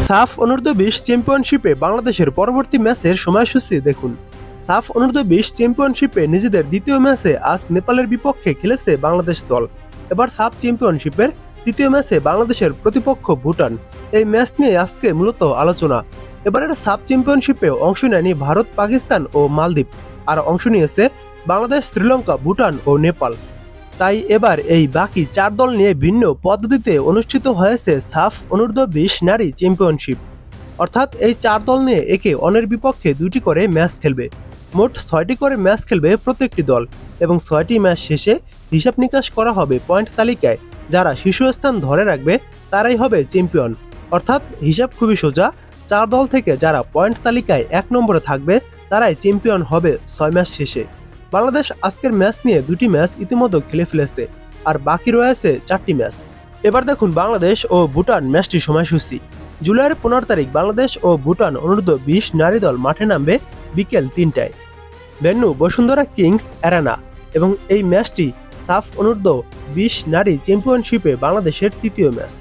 সাফ অনূর্ধ্ব-20 চ্যাম্পিয়নশিপে বাংলাদেশের পরবর্তী ম্যাচের সময়সূচি দেখুন। সাফ অনূর্ধ্ব-20 চ্যাম্পিয়নশিপে নিজেদের দ্বিতীয় ম্যাচে আজ নেপালের বিপক্ষে খেলেছে বাংলাদেশ দল। এবার সাফ চ্যাম্পিয়নশিপের তৃতীয় ম্যাচে বাংলাদেশের প্রতিপক্ষ ভুটান। এই ম্যাচ নিয়ে আজকে মূলত আলোচনা। এবারের সাফ চ্যাম্পিয়নশিপে অংশ নেয়নি ভারত, পাকিস্তান ও মালদ্বীপ, আর অংশ নিয়েছে বাংলাদেশ, শ্রীলঙ্কা, ভুটান ও নেপাল। তাই এবার এই বাকি 4 দল নিয়ে ভিন্ন পদ্ধতিতে অনুষ্ঠিত হয়েছে সাফ অনূর্ধ্ব-20 নারী চ্যাম্পিয়নশিপ। অর্থাৎ এই 4 দল নিয়ে একে অন্যের বিপক্ষে 2টি করে ম্যাচ খেলবে। মোট 6টি করে ম্যাচ খেলবে প্রত্যেকটি দল, এবং 6টি ম্যাচ শেষে হিসাব নিকাশ করা হবে পয়েন্ট তালিকায়। যারা শীর্ষস্থান ধরে রাখবে তারাই হবে চ্যাম্পিয়ন। অর্থাৎ হিসাব খুবই সোজা, 4 দল থেকে যারা পয়েন্ট তালিকায় 1 নম্বরে থাকবে তারাই চ্যাম্পিয়ন হবে 6 ম্যাচ শেষে। বাংলাদেশ আজকের ম্যাচ নিয়ে 2টি ম্যাচ ইতিমধ্যে খেলে ফেলেছে, আর বাকি রয়েছে 4টি ম্যাচ। এবার দেখুন বাংলাদেশ ও ভুটান ম্যাচটি সময়সূচি। জুলাইয়ের 15 তারিখ বাংলাদেশ ও ভুটান অনূর্ধ্ব-20 নারী দল মাঠে নামবে বিকেল 3টায়। ভেন্যু বসুন্ধরা কিংস অ্যারেনা, এবং এই ম্যাচটি সাফ অনূর্ধ্ব-20 নারী চ্যাম্পিয়নশিপে বাংলাদেশের তৃতীয় ম্যাচ।